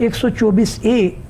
124A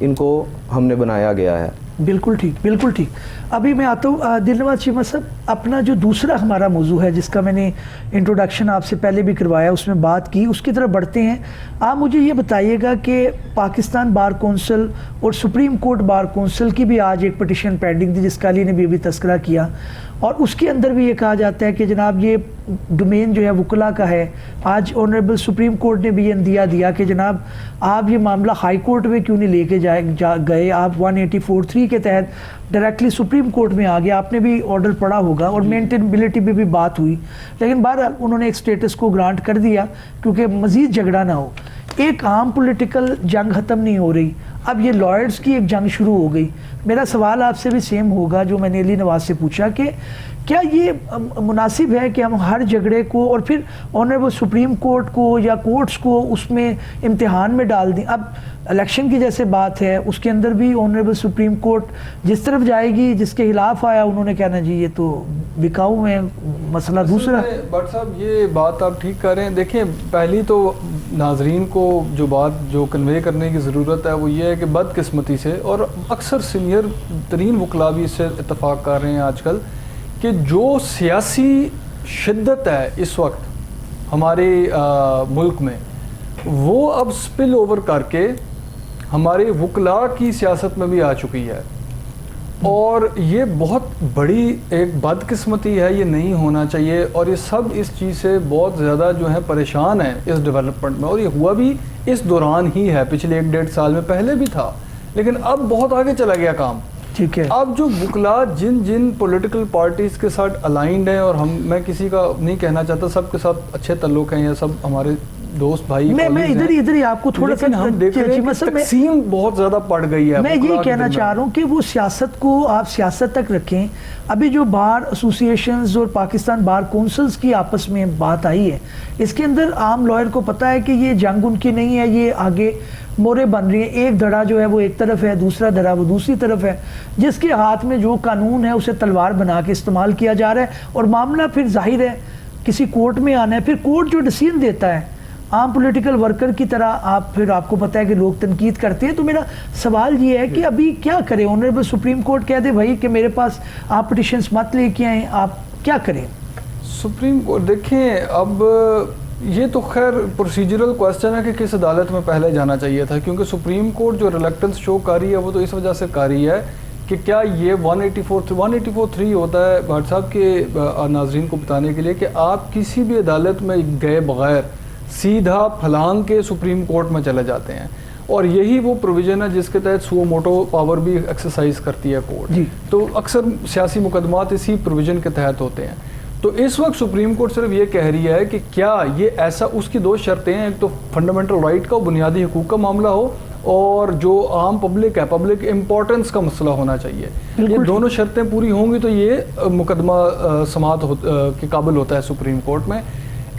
ان کو ہم نے بنایا گیا ہے. بالکل ٹھیک، بالکل ٹھیک. ابھی میں آتا ہوں دلنواز چیمہ صاحب، اپنا جو دوسرا ہمارا موضوع ہے جس کا میں نے انٹروڈکشن آپ سے پہلے بھی کروایا، اس میں بات کی، اس کی طرف بڑھتے ہیں. آپ مجھے یہ بتائیے گا کہ پاکستان بار کونسل اور سپریم کورٹ بار کونسل کی بھی آج ایک پٹیشن پینڈنگ تھی جس کا علی نے بھی ابھی تذکرہ کیا، اور اس کے اندر بھی یہ کہا جاتا ہے کہ جناب یہ ڈومین جو ہے وکلا کا ہے. آج آنریبل سپریم کورٹ نے بھی یہ اندیا دیا کہ جناب آپ یہ معاملہ ہائی کورٹ میں کیوں نہیں لے کے گئے، آپ 184(3) کے تحت ڈائریکٹلی سپریم کورٹ میں آ گیا. آپ نے بھی آرڈر پڑھا ہوگا اور مینٹینبلٹی پہ بھی بات ہوئی، لیکن بہرحال انہوں نے ایک سٹیٹس کو گرانٹ کر دیا کیونکہ مزید جھگڑا نہ ہو. ایک عام پولیٹیکل جنگ ختم نہیں ہو رہی، اب یہ لائرز کی ایک جنگ شروع ہو گئی. میرا سوال آپ سے بھی سیم ہوگا جو میں نے علی نواز سے پوچھا کہ کیا یہ مناسب ہے کہ ہم ہر جھگڑے کو اور پھر آنریبل سپریم کورٹ کو یا کورٹس کو اس میں امتحان میں ڈال دیں. اب الیکشن کی جیسے بات ہے اس کے اندر بھی آنریبل سپریم کورٹ جس طرف جائے گی، جس کے خلاف آیا انہوں نے کہنا جی یہ تو بکاؤ ہے مسئلہ دوسرا. بٹ صاحب یہ بات آپ ٹھیک کر رہے ہیں. دیکھیں پہلی تو ناظرین کو جو کنوے کرنے کی ضرورت ہے وہ یہ ہے کہ بدقسمتی سے، اور اکثر سینئر ترین وکلا بھی اس سے اتفاق کر رہے ہیں آج کل، کہ جو سیاسی شدت ہے اس وقت ہمارے ملک میں وہ اب سپل اوور کر کے ہمارے وکلا کی سیاست میں بھی آ چکی ہے، اور یہ بہت بڑی ایک بدقسمتی ہے. یہ نہیں ہونا چاہیے، اور یہ سب اس چیز سے بہت زیادہ جو ہے پریشان ہیں اس ڈیولپمنٹ میں، اور یہ ہوا بھی اس دوران ہی ہے. پچھلے 1-1.5 سال میں پہلے بھی تھا، لیکن اب بہت آگے چلا گیا کام. ٹھیک ہے. اب جو وکلا جن پولیٹیکل پارٹیز کے ساتھ الائنڈ ہیں، اور میں کسی کا نہیں کہنا چاہتا، سب کے ساتھ اچھے تعلق ہیں، یہ سب ہمارے دوست بھائی. میں ادھر ہی آپ کو تھوڑا سا ہم دیکھ رہے ہیں کہ تقسیم بہت زیادہ پڑ گئی ہے. میں یہی کہنا چاہ رہا ہوں کہ وہ سیاست کو آپ سیاست تک رکھیں. ابھی جو بار ایسوسیشنز اور پاکستان بار کونسلز کی آپس میں بات آئی ہے، اس کے اندر عام لائر کو پتہ ہے کہ یہ جنگ ان کی نہیں ہے، یہ آگے مورے بن رہی ہیں. ایک دھڑا جو ہے وہ ایک طرف ہے، دوسرا دھڑا وہ دوسری طرف ہے، جس کے ہاتھ میں جو قانون ہے اسے تلوار بنا کے استعمال کیا جا رہا ہے. اور معاملہ پھر ظاہر ہے کسی کورٹ میں آنا ہے، پھر کورٹ جو ڈیسیژن دیتا ہے عام پولیٹیکل ورکر کی طرح آپ کو پتہ ہے کہ لوگ تنقید کرتے ہیں. تو میرا سوال یہ ہے کہ ابھی کیا کریں؟ آنریبل سپریم کورٹ کہہ دے بھائی کہ میرے پاس آپ پٹیشنز مت لے کے آئیں، آپ کیا کریں؟ سپریم کورٹ دیکھیں، اب یہ تو خیر پروسیجرل کوسچن ہے کہ کس عدالت میں پہلے جانا چاہیے تھا، کیونکہ سپریم کورٹ جو ریلیکٹنس شو کر رہی ہے وہ تو اس وجہ سے کر رہی ہے کہ کیا یہ 184(3) ہوتا ہے بھٹ صاحب کے ناظرین کو بتانے کے لیے کہ آپ کسی بھی عدالت میں گئے بغیر سیدھا پھلانگ کے سپریم کورٹ میں چلے جاتے ہیں، اور یہی وہ پروویژن ہے جس کے تحت سو موٹو پاور بھی ایکسرسائز کرتی ہے کورٹ. تو اکثر سیاسی مقدمات اسی پروویژن کے تحت ہوتے ہیں. تو اس وقت سپریم کورٹ صرف یہ کہہ رہی ہے کہ کیا یہ ایسا، اس کی 2 شرطیں ہیں، ایک تو فنڈامنٹل رائٹ کا بنیادی حقوق کا معاملہ ہو، اور جو عام پبلک ہے، پبلک امپورٹنس کا مسئلہ ہونا چاہیے. یہ دونوں شرطیں پوری ہوں گی تو یہ مقدمہ سماعت کے قابل ہوتا ہے سپریم کورٹ میں.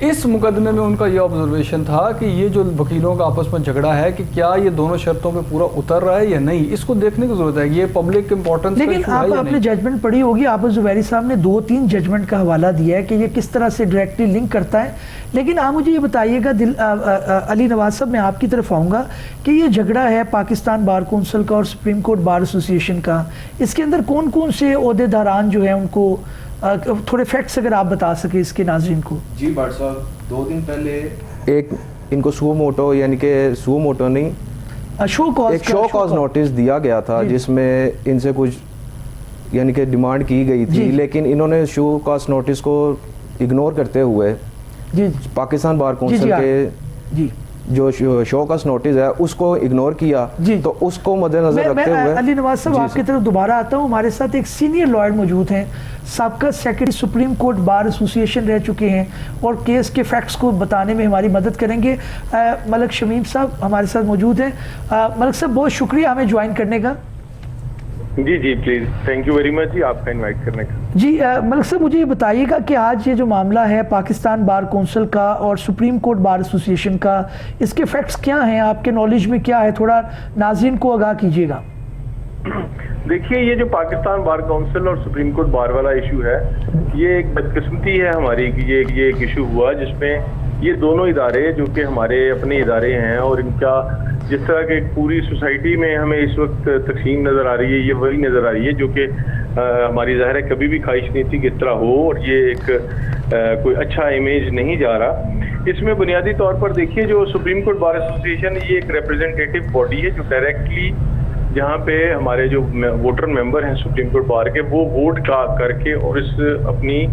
اس مقدمے میں ان کا یہ آبزرویشن تھا کہ یہ جو وکیلوں کا آپس میں جھگڑا ہے کہ کیا یہ دونوں شرطوں پہ پورا اتر رہا ہے یا نہیں، اس کو دیکھنے کی ضرورت ہے. یہ پبلک امپورٹنس کا ایشو ہے یا نہیں. لیکن آپ نے ججمنٹ پڑھی ہوگی، آپ زبیری صاحب نے 2-3 ججمنٹ کا حوالہ دیا ہے کہ یہ کس طرح سے ڈائریکٹلی لنک کرتا ہے. لیکن آپ مجھے یہ بتائیے گا علی نواز صاحب، میں آپ کی طرف آؤں گا کہ یہ جھگڑا ہے پاکستان بار کونسل کا اور سپریم کورٹ بار ایسوسیشن کا، اس کے اندر کون کون سے عہدے داران جو ہیں ان کو تھوڑے فیکٹس اگر آپ بتا سکیں اس کے ناظرین کو. جی بھٹ صاحب، 2 دن پہلے ایک ان کو سو موٹو نہیں ایک شو کاز نوٹس دیا گیا تھا جس میں ان سے کچھ یعنی کہ ڈیمانڈ کی گئی تھی، لیکن انہوں نے شو کاز نوٹس کو اگنور کرتے ہوئے پاکستان بار کونسل کے جو شو کاز نوٹس ہے اس کو اگنور کیا. تو اس کو مد نظر رکھتے ہوئے علی نواز صاحب آپ کی طرف دوبارہ آتا ہوں. ہمارے ساتھ ایک سینئر لائر موجود ہیں، سابقہ secretary supreme court bar association رہ چکے ہیں اور کیس کے فیکٹس کو بتانے میں ہماری مدد کریں گے. ملک شمیم صاحب ہمارے ساتھ موجود ہیں. ملک صاحب بہت شکریہ ہمیں جوائن کرنے کا. جی please, thank you very much آپ کا انوائٹ کرنے کا. جی ملک صاحب مجھے یہ بتائیے گا کہ آج یہ جو معاملہ ہے پاکستان بار کونسل کا اور سپریم کورٹ بار ایسوسیشن کا، اس کے فیکٹس کیا ہیں، آپ کے نالج میں کیا ہے، تھوڑا ناظرین کو آگاہ کیجیے گا. دیکھیے، یہ جو پاکستان بار کونسل اور سپریم کورٹ بار والا ایشو ہے، یہ ایک بدقسمتی ہے ہماری کہ یہ ایک ایشو ہوا جس میں یہ دونوں ادارے جو کہ ہمارے اپنے ادارے ہیں اور ان کا جس طرح کہ پوری سوسائٹی میں ہمیں اس وقت تقسیم نظر آ رہی ہے، یہ وہی نظر آ رہی ہے جو کہ ہماری ظاہر ہے کبھی بھی خواہش نہیں تھی کہ اس طرح ہو، اور یہ ایک کوئی اچھا امیج نہیں جا رہا۔ اس میں بنیادی طور پر دیکھیے جو سپریم کورٹ بار ایسوسیشن یہ ایک ریپرزینٹیٹیو باڈی ہے جو ڈائریکٹلی جہاں پہ ہمارے جو ووٹر ممبر ہیں سپریم کورٹ بار کے وہ ووٹ کر کے اور اس اپنی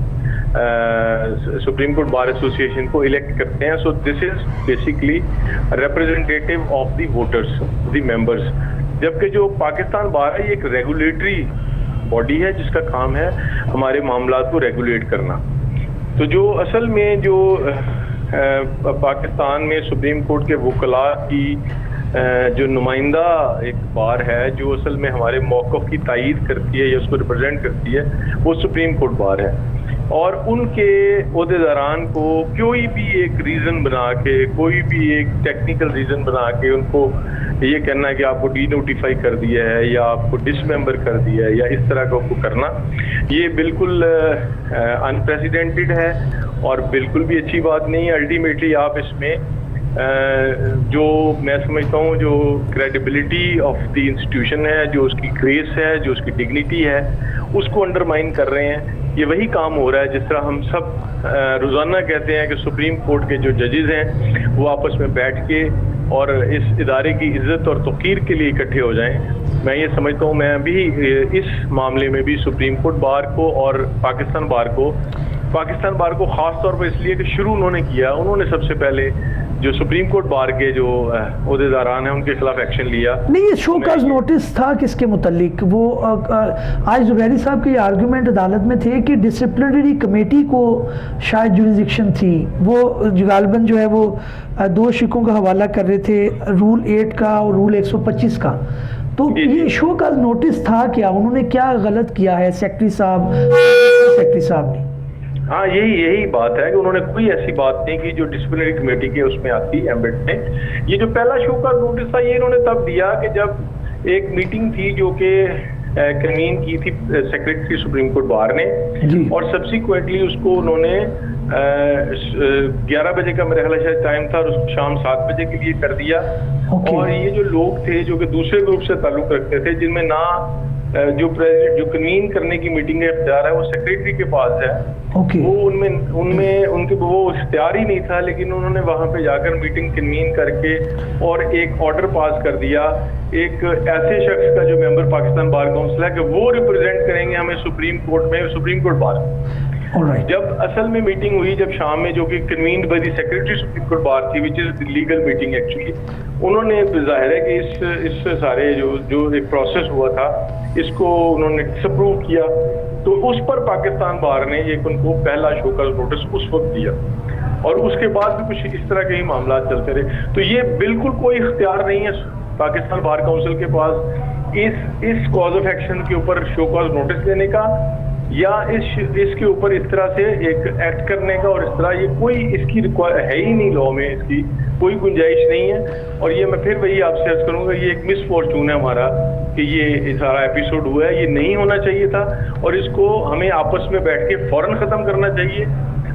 سپریم کورٹ بار ایسوسیشن کو الیکٹ کرتے ہیں۔ So this is basically representative of the voters, the members, جبکہ جو پاکستان بار ہے یہ ایک ریگولیٹری باڈی ہے جس کا کام ہے ہمارے معاملات کو ریگولیٹ کرنا۔ تو جو اصل میں جو پاکستان میں سپریم کورٹ کے وکلاء کی جو نمائندہ ایک بار ہے جو اصل میں ہمارے موقف کی تائید کرتی ہے یا اس کو ریپرزینٹ کرتی ہے، وہ سپریم کورٹ بار ہے، اور ان کے عہدیداران کو کوئی بھی ایک ریزن بنا کے، کوئی بھی ایک ٹیکنیکل ریزن بنا کے ان کو یہ کہنا ہے کہ آپ کو ڈی نوٹیفائی کر دیا ہے یا آپ کو ڈس ممبر کر دیا ہے یا اس طرح کا کو کرنا، یہ بالکل انپریسیڈنٹڈ ہے اور بالکل بھی اچھی بات نہیں ہے۔ الٹیمیٹلی آپ اس میں جو میں سمجھتا ہوں جو کریڈیبلٹی آف دی انسٹیٹیوشن ہے، جو اس کی گریس ہے، جو اس کی ڈگنیٹی ہے، اس کو انڈرمائن کر رہے ہیں۔ یہ وہی کام ہو رہا ہے جس طرح ہم سب روزانہ کہتے ہیں کہ سپریم کورٹ کے جو ججز ہیں وہ آپس میں بیٹھ کے اور اس ادارے کی عزت اور توقیر کے لیے اکٹھے ہو جائیں۔ میں یہ سمجھتا ہوں میں بھی اس معاملے میں بھی سپریم کورٹ بار کو اور پاکستان بار کو خاص طور پر اس لیے کہ شروع انہوں نے کیا، انہوں نے سب سے پہلے جو سپریم کورٹ بار کے جو عہدیداران ہیں ان کے خلاف ایکشن لیا۔ نہیں، یہ شو کاز نوٹس تھا کس کے متعلق؟ وہ آج زبیری صاحب کے یہ آرگومنٹ عدالت میں تھے کہ ڈسپلنری کمیٹی کو شاید جوریزڈکشن تھی، وہ غالباً جو ہے وہ دو شکوں کا حوالہ کر رہے تھے، رول 8 کا اور رول 125 کا۔ تو یہ شو کاز نوٹس تھا کیا؟ انہوں نے کیا غلط کیا ہے سیکرٹری صاحب نے؟ ہاں یہی بات ہے کہ انہوں نے کوئی ایسی بات نہیں کی جو ڈسپلنری کمیٹی کے اس میں آتی ایمبٹ میں۔ یہ جو پہلا شو کا نوٹس تھا یہ انہوں نے تب دیا کہ جب ایک میٹنگ تھی جو کہ کنوین کی تھی سیکرٹری سپریم کورٹ بار نے، اور سبسیکوینٹلی اس کو انہوں نے 11 بجے کا میرا خیال شاید ٹائم تھا اور اس کو شام 7 بجے کے لیے کر دیا۔ اور یہ جو لوگ تھے جو کہ دوسرے گروپ سے تعلق رکھتے تھے، جن میں نہ جو کنوین کرنے کی میٹنگ کا اختیار ہے وہ سیکرٹری کے پاس ہے، وہ ان کے وہ اختیار ہی نہیں تھا، لیکن انہوں نے وہاں پہ جا کر میٹنگ کنوین کر کے اور ایک آرڈر پاس کر دیا ایک ایسے شخص کا جو ممبر پاکستان بار کونسل ہے کہ وہ ریپرزینٹ کریں گے ہمیں سپریم کورٹ بار۔ جب اصل میں میٹنگ ہوئی جب شام میں جو کہ convened by the secretary supreme court bar تھی which is legal meeting actually, انہوں نے ظاہر ہے کہ اس سارے جو ایک پروسیس ہوا تھا اس کو انہوں نے ڈس اپروو کیا، تو اس پر پاکستان بار نے ایک ان کو پہلا شو کاز نوٹس اس وقت دیا، اور اس کے بعد بھی کچھ اس طرح کے ہی معاملات چلتے رہے۔ تو یہ بالکل کوئی اختیار نہیں ہے پاکستان بار کونسل کے پاس اس کاز آف ایکشن کے اوپر شو کاز نوٹس دینے کا یا اس کے اوپر اس طرح سے ایک ایکٹ کرنے کا، اور اس طرح یہ کوئی اس کی ہے ہی نہیں، لاء میں اس کی کوئی گنجائش نہیں ہے۔ اور یہ میں پھر وہی آپ سے عرض کروں گا یہ ایک مس فارچون ہے ہمارا کہ یہ سارا ایپیسوڈ ہوا ہے، یہ نہیں ہونا چاہیے تھا، اور اس کو ہمیں آپس میں بیٹھ کے فوراً ختم کرنا چاہیے۔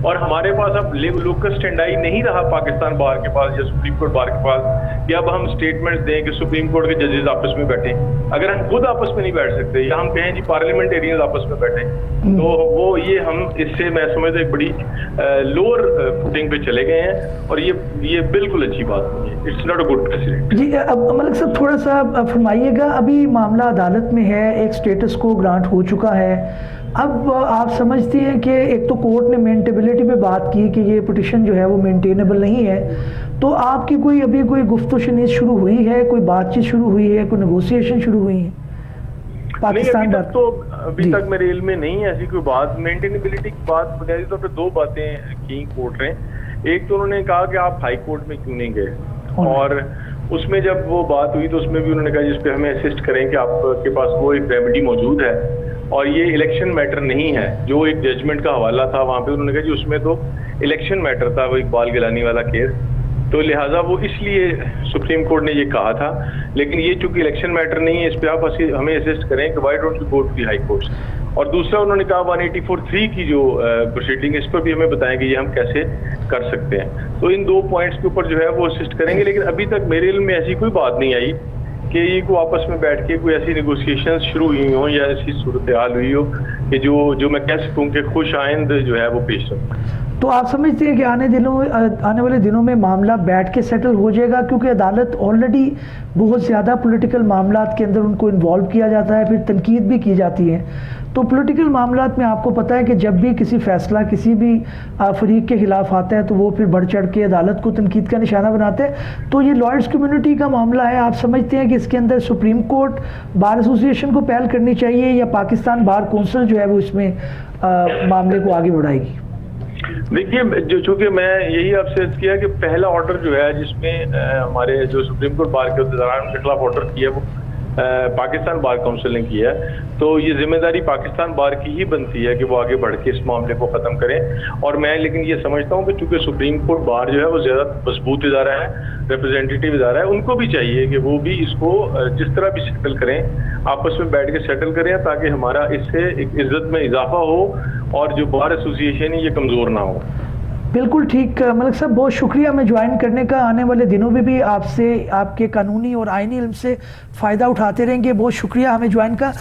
اور ہمارے پاس اب لوکس اسٹینڈائی نہیں رہا پاکستان بار کے پاس یا سپریم کورٹ بار کے پاس کہ اب ہم اسٹیٹمنٹس دیں کہ سپریم کورٹ کے ججز آپس میں بیٹھیں۔ اگر ہم خود آپس میں نہیں بیٹھ سکتے یا ہم کہیں جی پارلیمنٹیرینز آپس میں بیٹھیں، تو وہ یہ ہم اس سے میں سمجھتا ایک بڑی لوور فوٹنگ پہ چلے گئے ہیں، اور یہ بالکل اچھی بات نہیں ہے، it's not a good president. جی اب ملک صاحب تھوڑا سا فرمائیے گا، ابھی معاملہ عدالت میں ہے، ایک سٹیٹس کو گرانٹ ہو چکا ہے، اب آپ سمجھتی ہیں کہ ایک تو کورٹ نے مینٹیبلٹی پہ بات کی کہ یہ پٹیشن جو ہے وہ مینٹینیبل نہیں ہے، تو آپ کی ابھی کوئی گفت و شنید شروع ہوئی ہے، کوئی بات چیت شروع ہوئی ہے، کوئی نیگوسیشن شروع ہوئی ہے پاکستان بات؟ تو ابھی تک میرے علم میں نہیں ہے ایسی کوئی بات۔ مینٹینیبلٹی کی بات بنیادی طور پہ دو باتیں کی کورٹ نے، ایک تو انہوں نے کہا کہ آپ ہائی کورٹ میں کیوں نہیں گئے، اور اس میں جب وہ بات ہوئی تو اس میں بھی انہوں نے کہا جس پہ ہمیں اسسٹ کریں کہ آپ کے پاس وہ ایک ریمیڈی موجود ہے، اور یہ الیکشن میٹر نہیں ہے۔ جو ایک ججمنٹ کا حوالہ تھا وہاں پہ انہوں نے کہا جی اس میں تو الیکشن میٹر تھا، وہ اقبال گیلانی والا کیس، تو لہٰذا وہ اس لیے سپریم کورٹ نے یہ کہا تھا. لیکن یہ چونکہ الیکشن میٹر نہیں ہے, اس پہ آپ ہمیں اسسٹ کریں کہ why don't you go to the high court. اور دوسرا انہوں نے کہا 184(3) کی جو پروسیڈنگ, اس پر بھی ہمیں بتائیں کہ یہ ہم کیسے کر سکتے ہیں. تو ان 2 پوائنٹس کے اوپر جو ہے وہ اسسٹ کریں گے. لیکن ابھی تک میرے علم میں ایسی کوئی بات نہیں آئی کہ یہ کو آپس میں بیٹھ کے کوئی ایسی نیگوسیشن شروع ہوئی ہوں یا ایسی صورتحال ہوئی ہو کہ جو میں کہہ سکوں کہ خوش آئند جو ہے وہ پیش رہا. تو آپ سمجھتے ہیں کہ آنے والے دنوں میں معاملہ بیٹھ کے سیٹل ہو جائے گا, کیونکہ عدالت آلریڈی بہت زیادہ پولیٹیکل معاملات کے اندر ان کو انوالو کیا جاتا ہے, پھر تنقید بھی کی جاتی ہے. تو پولیٹیکل معاملات میں آپ کو پتہ ہے کہ جب بھی کسی فیصلہ کسی بھی فریق کے خلاف آتا ہے تو وہ پھر بڑھ چڑھ کے عدالت کو تنقید کا نشانہ بناتے ہیں. تو یہ لائرز کمیونٹی کا معاملہ ہے, آپ سمجھتے ہیں کہ اس کے اندر سپریم کورٹ بار ایسوسی ایشن کو پہل کرنی چاہیے یا پاکستان بار کونسل جو ہے وہ اس میں معاملے کو آگے بڑھائے گی؟ دیکھیے, چونکہ میں یہی آپ سے عرض کیا کہ پہلا آرڈر جو ہے جس میں ہمارے جو سپریم کورٹ بار کے عہدیداران کے خلاف آرڈر کیا وہ پاکستان بار کونسل نے کیا ہے. تو یہ ذمہ داری پاکستان بار کی ہی بنتی ہے کہ وہ آگے بڑھ کے اس معاملے کو ختم کریں. اور میں لیکن یہ سمجھتا ہوں کہ چونکہ سپریم کورٹ بار جو ہے وہ زیادہ مضبوط ادارہ ہے, ریپرزینٹیٹیو ادارہ ہے, ان کو بھی چاہیے کہ وہ بھی اس کو جس طرح بھی سیٹل کریں, آپس میں بیٹھ کے سیٹل کریں تاکہ ہمارا اس سے ایک عزت میں اضافہ ہو اور جو بار ایسوسی ایشن ہے یہ کمزور نہ ہو. بالکل ٹھیک ملک صاحب, بہت شکریہ ہمیں جوائن کرنے کا. آنے والے دنوں میں بھی آپ سے آپ کے قانونی اور آئینی علم سے فائدہ اٹھاتے رہیں گے. بہت شکریہ ہمیں جوائن کا.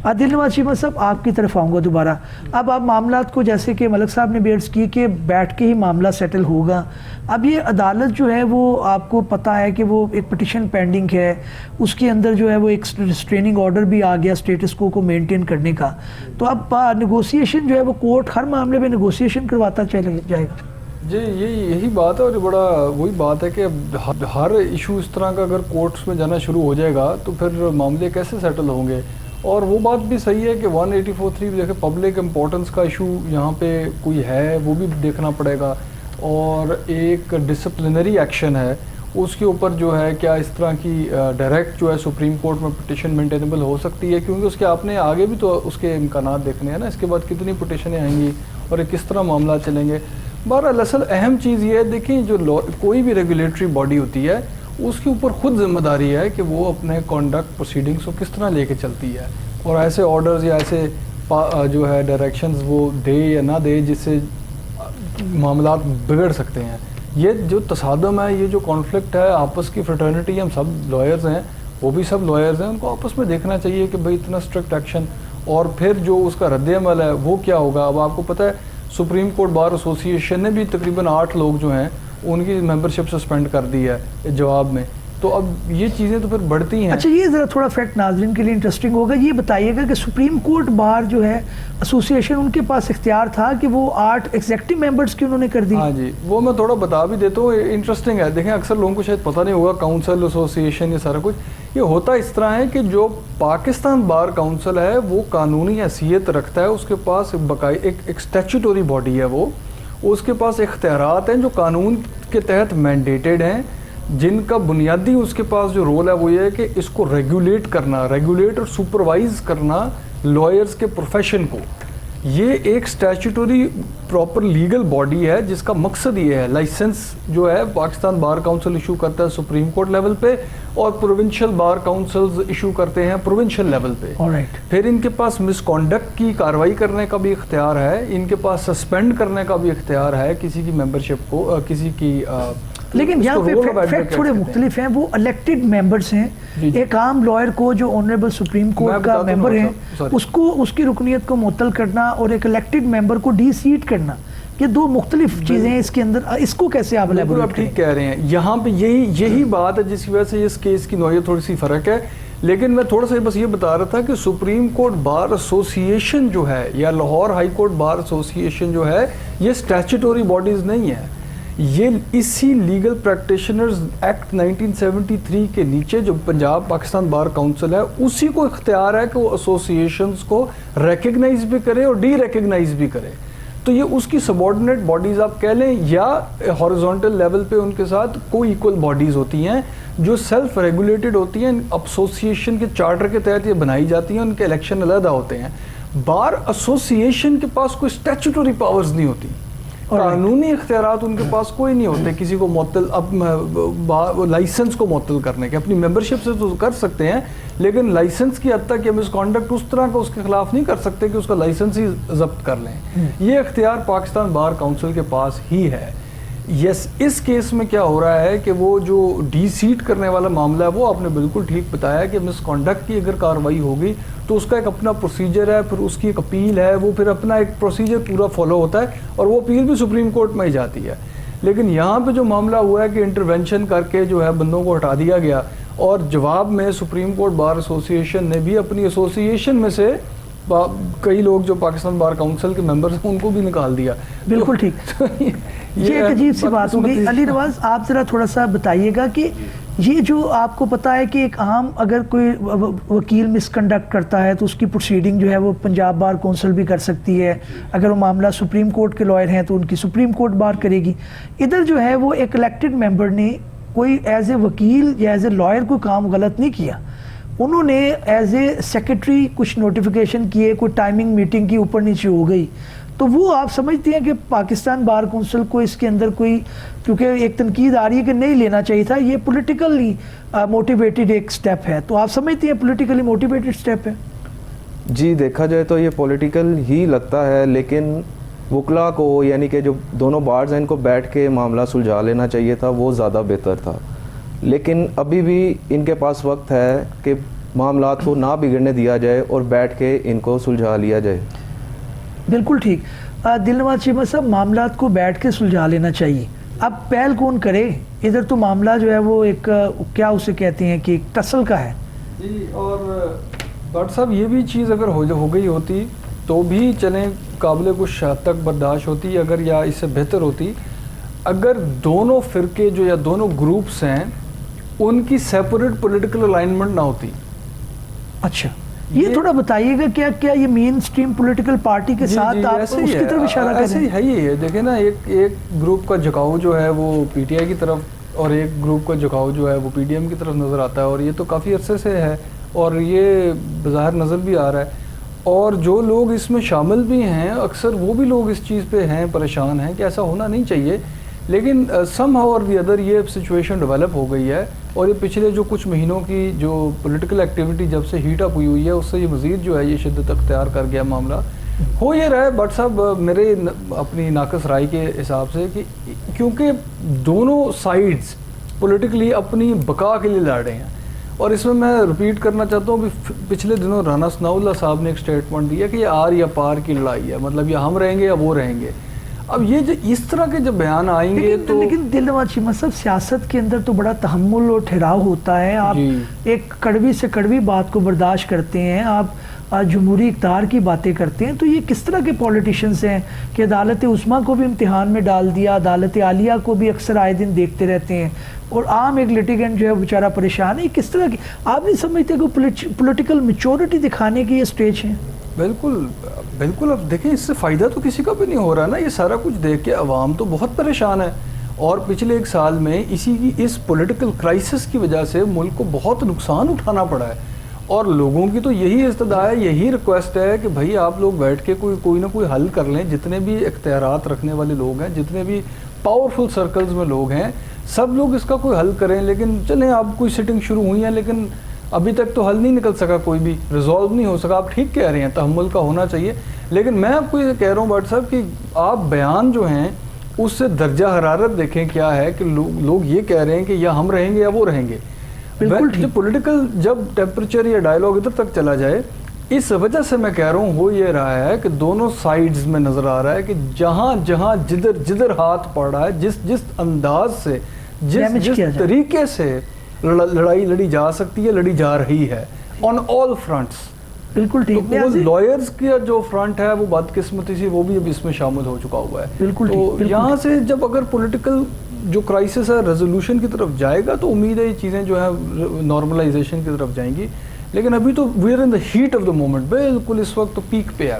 عادل نواز شیمہ صاحب, آپ کی طرف آؤں گا دوبارہ. اب آپ معاملات کو جیسے کہ ملک صاحب نے بھی عرض کی کہ بیٹھ کے ہی معاملہ سیٹل ہوگا. اب یہ عدالت جو ہے وہ آپ کو پتہ ہے کہ وہ ایک پٹیشن پینڈنگ ہے, اس کے اندر جو ہے وہ ایک ریسٹریننگ آرڈر بھی آ گیا اسٹیٹس کو مینٹین کرنے کا. تو اب نیگوسیشن جو ہے وہ کورٹ ہر معاملے میں نیگوسیشن کرواتا چلے جائے گا. جی یہی بات ہے, اور بڑا وہی بات ہے کہ ہر ایشو اس طرح کا اگر کورٹس میں جانا شروع ہو جائے گا تو پھر معاملے کیسے سیٹل ہوں گے. اور وہ بات بھی صحیح ہے کہ 184(3) دیکھیں پبلک امپورٹنس کا ایشو یہاں پہ کوئی ہے وہ بھی دیکھنا پڑے گا, اور ایک ڈسپلنری ایکشن ہے اس کے اوپر جو ہے کیا اس طرح کی ڈائریکٹ جو ہے سپریم کورٹ میں پٹیشن مینٹینیبل ہو سکتی ہے, کیونکہ اس کے آپ نے آگے بھی تو اس کے امکانات دیکھنے ہیں نا, اس کے بعد کتنی پٹیشنیں آئیں گی اور کس طرح معاملات چلیں گے. بہرحال اصل اہم چیز یہ ہے, دیکھیں جو کوئی بھی ریگولیٹری باڈی ہوتی ہے اس کے اوپر خود ذمہ داری ہے کہ وہ اپنے کانڈکٹ پروسیڈنگس کو کس طرح لے کے چلتی ہے, اور ایسے آرڈرز یا ایسے جو ہے ڈائریکشنز وہ دے یا نہ دے جس سے معاملات بگڑ سکتے ہیں. یہ جو تصادم ہے, یہ جو کانفلکٹ ہے آپس کی فریٹرنیٹی, ہم سب لائرز ہیں, وہ بھی سب لائرز ہیں, ان کو آپس میں دیکھنا چاہیے کہ بھائی اتنا اسٹرکٹ ایکشن, اور پھر جو اس کا رد عمل ہے وہ کیا ہوگا. اب آپ کو پتہ ہے سپریم کورٹ بار ایسوسی ایشن نے بھی تقریباً 8 لوگ جو ہیں ان کی ممبرشپ سسپینڈ کر دی ہے جواب میں. تو اب یہ چیزیں تو پھر بڑھتی ہیں. اچھا, یہ ذرا تھوڑا فیکٹ ناظرین کے لیے انٹرسٹنگ ہوگا. یہ بتائیے گا کہ سپریم کورٹ بار جو ہے ایسوسی ایشن, ان کے پاس اختیار تھا کہ وہ 8 ایگزیکٹو ممبرس کی انہوں نے کر دی. ہاں جی, وہ میں تھوڑا بتا بھی دیتا ہوں, انٹرسٹنگ ہے. دیکھیں اکثر لوگوں کو شاید پتہ نہیں ہوگا کاؤنسل ایسوسی ایشن یہ سارا کچھ, یہ ہوتا اس طرح ہے کہ جو پاکستان بار کاؤنسل ہے وہ قانونی حیثیت رکھتا ہے, اس کے پاس باقاعدہ ایک اسٹیچوٹوری باڈی ہے, وہ اس کے پاس اختیارات ہیں جو قانون کے تحت مینڈیٹڈ ہیں, جن کا بنیادی اس کے پاس جو رول ہے وہ یہ ہے کہ اس کو ریگولیٹ کرنا, ریگولیٹ اور سپروائز کرنا لائرز کے پروفیشن کو. یہ ایک اسٹیچوٹوری پراپر لیگل باڈی ہے جس کا مقصد یہ ہے, لائسنس جو ہے پاکستان بار کاؤنسل ایشو کرتا ہے سپریم کورٹ لیول پہ, اور پروونشل بار کاؤنسلز ایشو کرتے ہیں پروونشل لیول پہ. پھر ان کے پاس مس کانڈکٹ کی کارروائی کرنے کا بھی اختیار ہے, ان کے پاس سسپینڈ کرنے کا بھی اختیار ہے کسی کی ممبرشپ کو, کسی کی. لیکن یہاں پہ فیکٹ تھوڑے مختلف ہیں. وہ الیکٹڈ ممبرس ہیں. ایک عام لائر کو جو آنریبل سپریم کورٹ کا ممبر ہے اس کو اس کی رکنیت کو معطل کرنا, اور ایک الیکٹڈ ممبر کو ڈی سیٹ کرنا, یہ 2 مختلف چیزیں ہیں اس کے اندر. اس کو کیسے آپ آپ ٹھیک کہہ رہے ہیں, یہاں پہ یہی بات ہے جس کی وجہ سے اس کیس کی نوعیت تھوڑی سی فرق ہے. لیکن میں تھوڑا سا بس یہ بتا رہا تھا کہ سپریم کورٹ بار ایسوسی ایشن جو ہے یا لاہور ہائی کورٹ بار ایسوسی ایشن جو ہے یہ اسٹیچوٹوری باڈیز نہیں ہے, یہ اسی لیگل پریکٹیشنرز ایکٹ 1973 کے نیچے جو پنجاب پاکستان بار کاؤنسل ہے اسی کو اختیار ہے کہ وہ ایسوسی ایشنز کو ریکگنائز بھی کرے اور ڈی ریکگنائز بھی کرے. تو تو یہ اس کی سبارڈینیٹ باڈیز آپ کہہ لیں یا ہارزونٹل لیول پہ ان کے ساتھ کو ایکول باڈیز ہوتی ہیں جو سیلف ریگولیٹڈ ہوتی ہیں, ایسوسیشن کے چارٹر کے تحت یہ بنائی جاتی ہیں, ان کے الیکشن علیحدہ ہوتے ہیں. بار ایسوسیشن کے پاس کوئی اسٹیچوٹری پاورز نہیں ہوتی, قانونی اختیارات ان کے پاس کوئی نہیں ہوتے کسی کو معطل, اب لائسنس کو معطل کرنے کے. اپنی ممبرشپ سے تو کر سکتے ہیں لیکن لائسنس کی حد تک کہ مس کانڈکٹ اس طرح کا اس کے خلاف نہیں کر سکتے کہ اس کا لائسنس ہی ضبط کر لیں. یہ اختیار پاکستان بار کونسل کے پاس ہی ہے. یس, اس کیس میں کیا ہو رہا ہے کہ وہ جو ڈی سیٹ کرنے والا معاملہ ہے وہ آپ نے بالکل ٹھیک بتایا کہ مس کانڈکٹ کی اگر کارروائی ہوگی تو اس کا ایک اپنا پروسیجر ہے, پھر اس کی ایک اپیل ہے, وہ پھر اپنا ایک پروسیجر پورا فالو ہوتا ہے اور وہ اپیل بھی سپریم کورٹ میں ہی جاتی ہے. لیکن یہاں پہ جو معاملہ ہوا ہے کہ انٹرونشن کر کے جو ہے بندوں کو ہٹا دیا گیا, اور جواب میں سپریم کورٹ بار ایسوسیشن نے بھی اپنی ایسوسیشن میں سے کئی لوگ جو پاکستان بار کونسل کے ممبرز ہیں ان کو بھی نکال دیا. بالکل ٹھیک. یہ ایک عجیب سی بات ہوگی. علی نواز, آپ ذرا تھوڑا سا بتائیے گا کہ یہ جو آپ کو پتا ہے کہ ایک عام اگر کوئی وکیل مس کنڈکٹ کرتا ہے تو اس کی پروسیڈنگ جو ہے وہ پنجاب بار کونسل بھی کر سکتی ہے, اگر وہ معاملہ سپریم کورٹ کے لائر ہیں تو ان کی سپریم کورٹ بار کرے گی. ادھر جو ہے وہ ایک الیکٹڈ ممبر نے کوئی ایز اے وکیل یا ایز اے لائر کوئی کام غلط نہیں کیا, انہوں نے ایز اے سیکرٹری کچھ نوٹیفیکیشن کیے, کوئی ٹائمنگ میٹنگ کی اوپر نیچے ہو گئی, تو وہ آپ سمجھتے ہیں کہ پاکستان بار کونسل کو اس کے اندر کوئی, کیونکہ ایک تنقید آ رہی ہے کہ نہیں لینا چاہیے تھا, یہ پولیٹیکلی موٹیویٹڈ ایک سٹیپ ہے, تو آپ سمجھتے ہیں پولیٹیکلی موٹیویٹڈ سٹیپ ہے؟ جی دیکھا جائے تو یہ پولیٹیکل ہی لگتا ہے, لیکن وکلا کو یعنی کہ جو دونوں بارز ہیں ان کو بیٹھ کے معاملہ سلجھا لینا چاہیے تھا, وہ زیادہ بہتر تھا. لیکن ابھی بھی ان کے پاس وقت ہے کہ معاملات کو نہ بگڑنے دیا جائے اور بیٹھ کے ان کو سلجھا لیا جائے. بالکل ٹھیک. دلنواز چیمہ صاحب, معاملات کو بیٹھ کے سلجھا لینا چاہیے, اب پہل کون کرے؟ ادھر تو معاملہ جو ہے وہ ایک کیا اسے کہتے ہیں کہ ایک ٹسل کا ہے. جی, اور بٹ صاحب یہ بھی چیز اگر ہو گئی ہوتی تو بھی چلیں قابل کچھ حد تک برداشت ہوتی, اگر یا اس سے بہتر ہوتی اگر دونوں فرقے جو یا دونوں گروپس ہیں ان کی سیپریٹ پولیٹیکل الائنمنٹ نہ ہوتی. اچھا, یہ تھوڑا بتائیے گا کیا یہ مین سٹریم پولیٹیکل پارٹی کے ساتھ آپ اس کی طرف اشارہ کر رہے ہیں؟ ہے ہی ہے. دیکھیں نا, ایک گروپ کا جھکاؤ جو ہے وہ پی ٹی آئی کی طرف اور ایک گروپ کا جھکاؤ جو ہے وہ پی ڈی ایم کی طرف نظر آتا ہے, اور یہ تو کافی عرصے سے ہے اور یہ بظاہر نظر بھی آ رہا ہے. اور جو لوگ اس میں شامل بھی ہیں اکثر وہ بھی لوگ اس چیز پہ ہیں پریشان ہیں کہ ایسا ہونا نہیں چاہیے, لیکن سم ہاؤ اور دی ادر یہ سچویشن ڈیولپ ہو گئی ہے, اور یہ پچھلے جو کچھ مہینوں کی جو پولیٹیکل ایکٹیویٹی جب سے ہیٹ اپ ہوئی ہے اس سے یہ مزید جو ہے یہ شدت اختیار کر گیا معاملہ. ہو یہ رہا ہے بٹ صاحب میرے اپنی ناقص رائے کے حساب سے کہ کیونکہ دونوں سائڈز پولیٹیکلی اپنی بقا کے لیے لڑ رہے ہیں, اور اس میں رپیٹ کرنا چاہتا ہوں کہ پچھلے دنوں رانا ثناء اللہ صاحب نے ایک سٹیٹمنٹ دیا کہ یہ آر یا پار کی لڑائی ہے, مطلب یا ہم رہیں گے یا وہ رہیں گے. اب یہ جو اس طرح کے جب بیان آئیں گے تو لیکن دلنواز چیمہ صاحب, سیاست کے اندر تو بڑا تحمل اور ٹھہراؤ ہوتا ہے. آپ ایک کڑوی سے کڑوی بات کو برداشت کرتے ہیں, آپ جمہوری اقتدار کی باتیں کرتے ہیں, تو یہ کس طرح کے پولیٹیشنز ہیں کہ عدالت عظمیٰ کو بھی امتحان میں ڈال دیا, عدالت عالیہ کو بھی اکثر آئے دن دیکھتے رہتے ہیں, اور عام ایک لٹیگنٹ جو ہے بیچارہ پریشان ہے. کس طرح کی آپ نہیں سمجھتے کہ پولیٹیکل میچورٹی دکھانے کی یہ سٹیج ہے؟ بالکل بالکل. اب دیکھیں اس سے فائدہ تو کسی کا بھی نہیں ہو رہا نا, یہ سارا کچھ دیکھ کے عوام تو بہت پریشان ہے, اور پچھلے ایک سال میں اس پولیٹیکل کرائسس کی وجہ سے ملک کو بہت نقصان اٹھانا پڑا ہے, اور لوگوں کی تو یہی استدعا ہے, یہی ریکویسٹ ہے کہ بھائی آپ لوگ بیٹھ کے کوئی نہ کوئی حل کر لیں. جتنے بھی اختیارات رکھنے والے لوگ ہیں, جتنے بھی پاورفل سرکلز میں لوگ ہیں, سب لوگ اس کا کوئی حل کریں. لیکن چلیں آپ کوئی سٹنگ شروع ہوئی ہیں لیکن ابھی تک تو حل نہیں نکل سکا, کوئی بھی ریزالو نہیں ہو سکا. آپ ٹھیک کہہ رہے ہیں, تحمل کا ہونا چاہیے, لیکن میں آپ کو یہ کہہ رہا ہوں بٹ صاحب کہ آپ بیان جو ہیں اس سے درجہ حرارت دیکھیں کیا ہے کہ لوگ یہ کہہ رہے ہیں کہ یا ہم رہیں گے یا وہ رہیں گے. جب پولیٹیکل جب ٹیمپریچر یا ڈائلاگ ادھر تک چلا جائے, اس وجہ سے میں کہہ رہا ہوں ہو یہ رہا ہے کہ دونوں سائیڈز میں نظر آ رہا ہے کہ جہاں جدھر ہاتھ پڑ رہا ہے, جس انداز سے جس طریقے سے لڑائی لڑی جا سکتی ہے لڑی جا رہی ہے آن آل فرنٹس. بالکل ٹھیک. لائرز کا جو فرنٹ ہے وہ بدقسمتی سے وہ بھی اب اس میں شامل ہو چکا ہوا ہے. بالکل. تو یہاں سے جب اگر پولیٹیکل جو کرائسس ہے ریزولوشن کی طرف جائے گا تو امید ہے یہ چیزیں جو ہے نارملائزیشن کی طرف جائیں گی. لیکن ابھی تو we are in the heat of the moment, بالکل اس وقت تو پیک پہ ہے.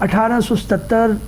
1877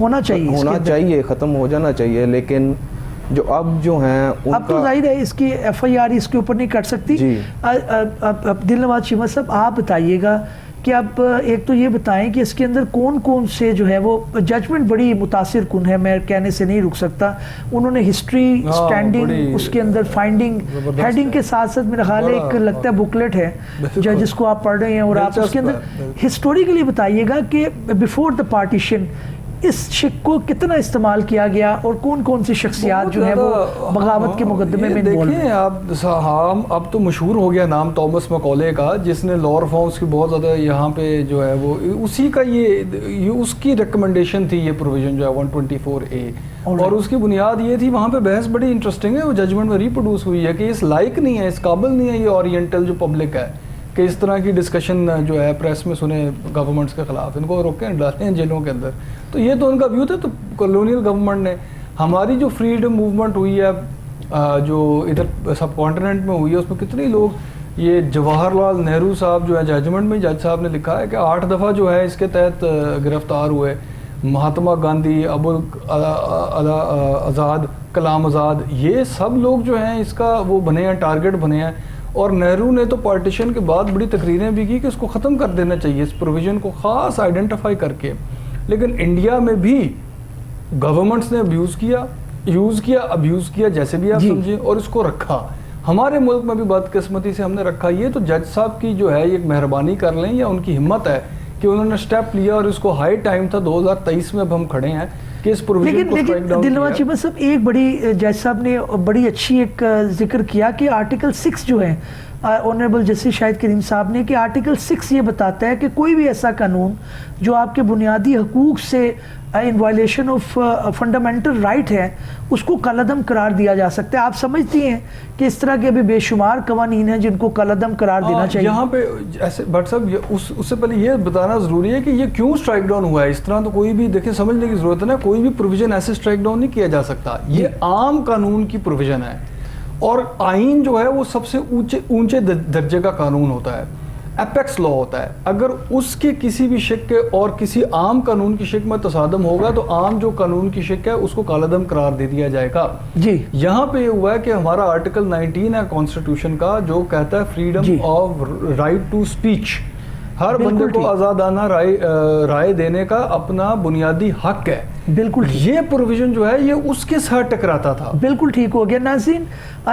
ہونا چاہیے اس کے ہونا اندر. چاہیے، ختم ہو جانا چاہیے. لیکن جو اب جو ہیں ان اب تو کا ظاہر ہے اس کی ایف آئی آر اس کے اوپر نہیں کٹ سکتی. جی. اب دل نواز چیمہ صاحب آپ بتائیے گا کہ اب ایک تو یہ بتائیں کہ اس کے اندر کون کون سے جو ہے وہ ججمنٹ بڑی متاثر کن ہے، میں کہنے سے نہیں رک سکتا. انہوں نے ہسٹری اسٹینڈنگ اس کے اندر فائنڈنگ ہیڈنگ کے ساتھ ساتھ میرا خیال ہے ایک لگتا ہے بکلیٹ ہے جس کو آپ پڑھ رہے ہیں اور آپ اس کے اندر ہسٹوریکلی بتائیے گا کہ بیفور دا پارٹیشن اس شک کو کتنا استعمال کیا گیا اور کون کون سی شخصیات جو ہے وہ بغاوت کے مقدمے میں انوالو ہیں. دیکھیں آپ اب تو مشہور ہو گیا نام ٹامس مکولے کا، جس نے لا ریفارمز کی بہت زیادہ یہاں پہ جو ہے وہ اسی کا یہ اس کی ریکمنڈیشن تھی، یہ پروویژن جو ہے 124A، اور اس کی بنیاد یہ تھی. وہاں پہ بحث بڑی انٹرسٹنگ ہے، وہ ججمنٹ میں ریپروڈیوس ہوئی ہے کہ اس لائق نہیں ہے، اس قابل نہیں ہے یہ اورینٹل جو پبلک ہے کہ اس طرح کی ڈسکشن جو ہے پریس میں سنے گورنمنٹس کے خلاف، ان کو روکیں ڈالیں جیلوں کے اندر. تو یہ تو ان کا ویو تھا. تو کالونیل گورنمنٹ نے ہماری جو فریڈم موومنٹ ہوئی ہے جو ادھر سب کانٹیننٹ میں ہوئی ہے، اس میں کتنے لوگ، یہ جواہر لال نہرو صاحب جو ہے ججمنٹ میں جج صاحب نے لکھا ہے کہ 8 دفعہ جو ہے اس کے تحت گرفتار ہوئے. مہاتما گاندھی، ابو آزاد، کلام آزاد، یہ سب لوگ جو ہیں اس کا وہ بنے ہیں، ٹارگٹ بنے ہیں. اور نہرو نے تو پارٹیشن کے بعد بڑی تقریریں بھی کی کہ اس کو ختم کر دینا چاہیے، اس پروویژن کو خاص آئیڈینٹیفائی کر کے. لیکن انڈیا میں بھی گورنمنٹس نے ابیوز کیا جیسے بھی آپ سمجھیں، اور اس کو رکھا. ہمارے ملک میں بھی بدقسمتی سے ہم نے رکھا. یہ تو جج صاحب کی جو ہے ایک مہربانی کر لیں یا ان کی ہمت ہے کہ انہوں نے سٹیپ لیا، اور اس کو ہائی ٹائم تھا 2023 میں اب ہم کھڑے ہیں کہ اس پروویژن کو اسٹرائک ڈاؤن کیا. دل نواز چیمہ صاحب ایک بڑی جج صاحب نے بڑی اچھی ایک ذکر کیا کہ آرٹیکل 6 جو ہے آنریبل جسٹس شاہد کریم صاحب نے، کہ آرٹیکل 6 یہ بتاتا ہے کہ کوئی بھی ایسا قانون جو آپ کے بنیادی حقوق سے ان وائلیشن آف فنڈامنٹل رائٹ ہے اس کو کالعدم قرار دیا جا سکتا ہے. آپ سمجھتی ہیں کہ اس طرح کے بھی بے شمار قوانین ہیں جن کو کالعدم قرار دینا چاہیے؟ یہاں پہ ایسے بٹ صاحب اس سے پہلے یہ بتانا ضروری ہے کہ یہ کیوں اسٹرائک ڈاؤن ہوا ہے. اس طرح تو کوئی بھی دیکھیں سمجھنے کی ضرورت ہے نا، کوئی بھی پروویژن ایسے اسٹرائک ڈاؤن نہیں کیا جا سکتا. یہ عام قانون کی پروویژن ہے، اور آئین جو ہے وہ سب سے اونچے درجے کا قانون ہوتا ہے، ایپیکس لا ہوتا ہے. اگر اس کے کسی بھی شک کے اور کسی عام قانون کی شک میں تصادم ہوگا تو عام جو قانون کی شک ہے اس کو کالعدم قرار دے دیا جائے گا. جی یہاں پہ یہ ہوا ہے کہ ہمارا آرٹیکل 19 ہے کانسٹیٹیوشن کا، جو کہتا ہے freedom of right to speech. ہر بندے کو آزادانہ رائے دینے کا اپنا بنیادی حق ہے. بالکل یہ پروویژن جو ہے یہ اس کے ساتھ ٹکراتا تھا. بالکل ٹھیک ہو گیا. ناظرین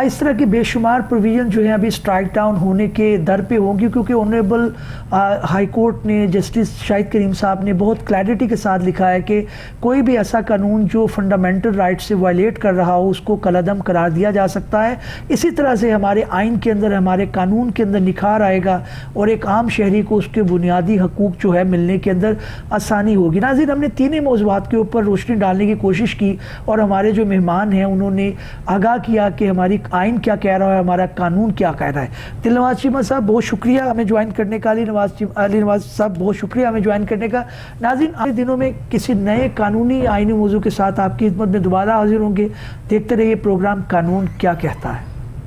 اس طرح کی بے شمار پروویژن جو ہیں ابھی اسٹرائک ڈاؤن ہونے کے در پہ ہوں گی، کیونکہ آنریبل ہائی کورٹ نے جسٹس شاہد کریم صاحب نے بہت کلیئرٹی کے ساتھ لکھا ہے کہ کوئی بھی ایسا قانون جو فنڈامنٹل رائٹ سے وائلیٹ کر رہا ہو اس کو کالعدم قرار دیا جا سکتا ہے. اسی طرح سے ہمارے آئین کے اندر، ہمارے قانون کے اندر نکھار آئے گا اور ایک عام شہری کو اس کے بنیادی حقوق جو ہے ملنے کے اندر آسانی ہوگی. ناظرین ہم نے تینوں موضوعات کے اوپر روشنی ڈالنے کی کوشش کی، اور ہمارے جو مہمان ہیں انہوں نے آگاہ کیا کہ ہماری آئین کیا کہہ رہا ہے، ہمارا قانون کیا کہہ رہا ہے. دل نواز چیمہ صاحب بہت شکریہ ہمیں جوائن کرنے کا. علی نواز صاحب بہت شکریہ ہمیں جوائن کرنے کا. ناظرین آنے دنوں میں کسی نئے قانونی آئینی موضوع کے ساتھ آپ کی خدمت میں دوبارہ حاضر ہوں گے. دیکھتے رہیے پروگرام قانون کیا کہتا ہے.